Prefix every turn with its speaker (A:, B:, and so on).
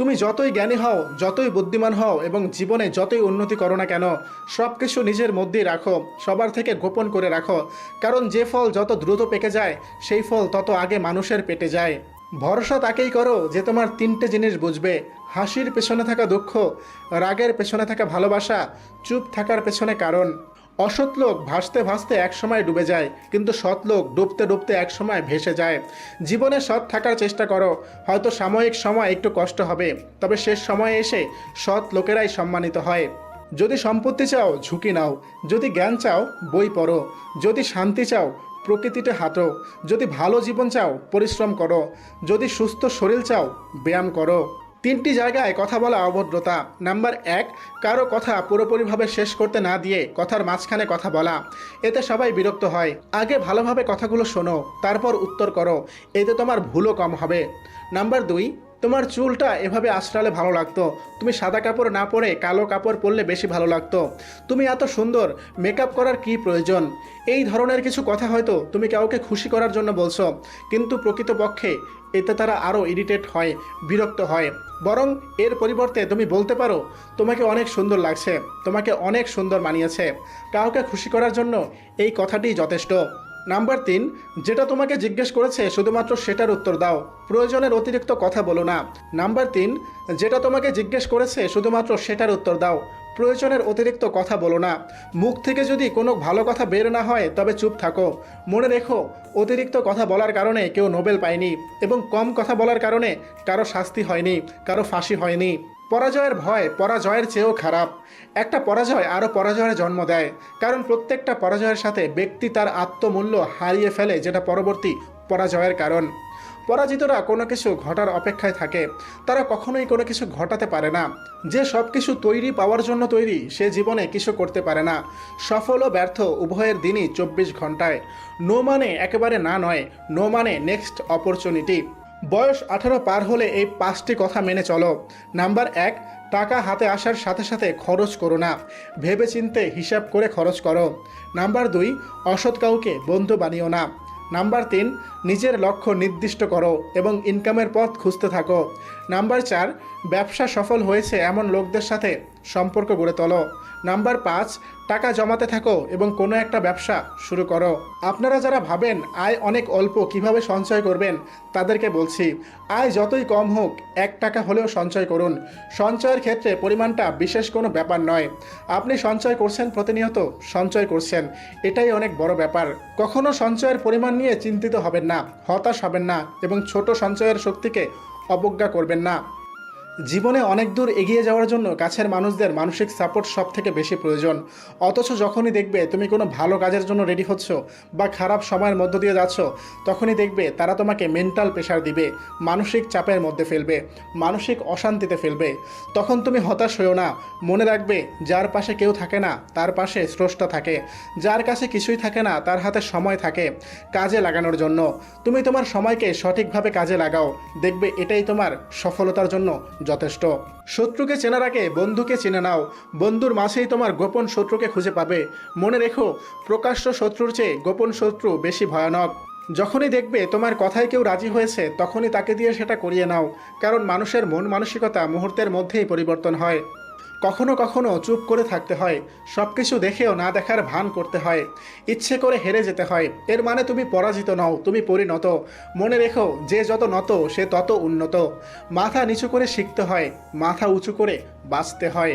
A: তুমি যতই জ্ঞানী হও, যতই বুদ্ধিমান হও এবং জীবনে যতই উন্নতি করো না কেন, সব কিছু নিজের মধ্যেই রাখো, সবার থেকে গোপন করে রাখো। কারণ যে ফল যত দ্রুত পেকে যায়, সেই ফল তত আগে মানুষের পেটে যায়। ভরসা তাকেই করো যে তোমার তিনটে জিনিস বুঝবে: হাসির পেছনে থাকা দুঃখ, রাগের পেছনে থাকা ভালোবাসা, চুপ থাকার পেছনে কারণ। অসৎ লোক ভাসতে ভাসতে একসময় ডুবে যায়, কিন্তু সৎ লোক ডুবতে ডুবতে একসময় ভেসে যায়। জীবনে সৎ থাকার চেষ্টা করো। হয়তো সাময়িক সময় একটু কষ্ট হবে, তবে শেষ সময়ে এসে সৎ লোকেরাই সম্মানিত হয়। যদি সম্পত্তি চাও, ঝুঁকি নাও। যদি জ্ঞান চাও, বই পড়ো। যদি শান্তি চাও, প্রকৃতিতে হাঁটো। যদি ভালো জীবন চাও, পরিশ্রম করো। যদি সুস্থ শরীর চাও, ব্যায়াম করো। তিনটি জায়গায় কথা বলা অভদ্রতা। নাম্বার 1, কারো কথা পুরোপুরিভাবে শেষ করতে না দিয়ে কথার মাঝখানে কথা বলা। এতে সবাই বিরক্ত হয়। আগে ভালোভাবে কথাগুলো শোনো, তারপর উত্তর করো। এতে তোমার ভুলও কম হবে। নাম্বার 2, তোমার চুলটা এভাবে আঁচড়ালে ভালো লাগতো, তুমি সাদা কাপড় না পরে কালো কাপড় পরলে বেশি ভালো লাগতো। তুমি এত সুন্দর, মেকআপ করার কি প্রয়োজন? এই ধরনের কিছু কথা হয়তো তুমি কাউকে খুশি করার জন্য বলছো, কিন্তু প্রকৃতপক্ষে এতে তারা আরও ইরিটেট হয়, বিরক্ত হয়। বরং এর পরিবর্তে তুমি বলতে পারো, তোমাকে অনেক সুন্দর লাগছে, তোমাকে অনেক সুন্দর মানিয়েছে। কাউকে খুশি করার জন্য এই কথাটিই যথেষ্ট। নাম্বার 3, যেটা তোমাকে জিজ্ঞেস করেছে শুধুমাত্র সেটার উত্তর দাও, প্রয়োজনের অতিরিক্ত কথা বলো না। নাম্বার 3, যেটা তোমাকে জিজ্ঞেস করেছে শুধুমাত্র সেটার উত্তর দাও, প্রয়োজনের অতিরিক্ত কথা বলো না। মুখ থেকে যদি কোনো ভালো কথা বের না হয়, তবে চুপ থাকো। মনে রেখো, অতিরিক্ত কথা বলার কারণে কেউ নোবেল পায়নি, এবং কম কথা বলার কারণে কারো শাস্তি হয়নি, কারো ফাঁসি হয়নি। পরাজয়ের ভয় পরাজয়ের চেয়েও খারাপ। একটা পরাজয় আরও পরাজয়ের জন্ম দেয়, কারণ প্রত্যেকটা পরাজয়ের সাথে ব্যক্তি তার আত্মমূল্য হারিয়ে ফেলে, যেটা পরবর্তী পরাজয়ের কারণ। পরাজিতরা কোনো কিছু ঘটার অপেক্ষায় থাকে, তারা কখনোই কোনো কিছু ঘটাতে পারে না। যে সব কিছু তৈরি পাওয়ার জন্য তৈরি, সে জীবনে কিছু করতে পারে না। সফল ও ব্যর্থ উভয়ের দিনই 24 ঘন্টায়। নো মানে একেবারে না নয়, নো মানে নেক্সট অপরচুনিটি। বয়স 18 পার হলে এই 5টি কথা মেনে চলো। নাম্বার 1, টাকা হাতে আসার সাথে সাথে খরচ করো না, ভেবেচিন্তে হিসাব করে খরচ করো। নাম্বার 2, অসৎ কাউকে বন্ধু বানিও না। নাম্বার 3, নিজের লক্ষ্য নির্দিষ্ট করো এবং ইনকামের পথ খুঁজতে থাকো। নাম্বার 4, ব্যবসা সফল হয়েছে এমন লোকদের সাথে সম্পর্ক গড়ে তোলো। নাম্বার 5, টাকা জমাতে থাকো এবং কোনো একটা ব্যবসা শুরু করো। আপনারা যারা ভাবেন আয় অনেক অল্প, কিভাবে সঞ্চয় করবেন, তাদেরকে বলছি, আয় যতই কম হোক, 1 টাকা হলেও সঞ্চয় করুন। সঞ্চয়ের ক্ষেত্রে পরিমাণটা বিশেষ কোনো ব্যাপার নয়। আপনি সঞ্চয় করছেন, প্রতিনিয়ত সঞ্চয় করছেন, এটাই অনেক বড় ব্যাপার। কখনো সঞ্চয়ের পরিমাণ নিয়ে চিন্তিত হবেন না, হতাশ হবেন না এবং ছোট সঞ্চয়ের শক্তিকে অবজ্ঞা করবেন না। জীবনে অনেক দূর এগিয়ে যাওয়ার জন্য কাছের মানুষদের মানসিক সাপোর্ট সব থেকে বেশি প্রয়োজন। অথচ যখনই দেখবে তুমি কোনো ভালো কাজের জন্য রেডি হচ্ছ বা খারাপ সময়ের মধ্য দিয়ে যাচ্ছ, তখনই দেখবে তারা তোমাকে মেন্টাল প্রেশার দিবে, মানসিক চাপের মধ্যে ফেলবে, মানসিক অশান্তিতে ফেলবে। তখন তুমি হতাশ হয়েও না। মনে রাখবে, যার পাশে কেউ থাকে না, তার পাশে স্রষ্টা থাকে। যার কাছে কিছুই থাকে না, তার হাতে সময় থাকে কাজে লাগানোর জন্য। তুমি তোমার সময়কে সঠিকভাবে কাজে লাগাও, দেখবে এটাই তোমার সফলতার জন্য যথেষ্ট। শত্রুকে চেনার আগে বন্ধুকে চিনে নাও, বন্ধুর মাঝেই তোমার গোপন শত্রুকে খুঁজে পাবে। মনে রেখো, প্রকাশ্য শত্রুর চেয়ে গোপন শত্রু বেশি ভয়ানক। যখনই দেখবে তোমার কথায় কেউ রাজি হয়েছে, তখনই তাকে দিয়ে সেটা করিয়ে নাও, কারণ মানুষের মন মানসিকতা মুহূর্তের মধ্যেই পরিবর্তন হয়। কখনো কখনো চুপ করে থাকতে হয়, সব কিছু দেখেও না দেখার ভান করতে হয়, ইচ্ছে করে হেরে যেতে হয়। এর মানে তুমি পরাজিত নও, তুমি পরিণত। মনে রেখো, যে যত নত সে তত উন্নত। মাথা নিচু করে শিখতে হয়, মাথা উঁচু করে বাঁচতে হয়।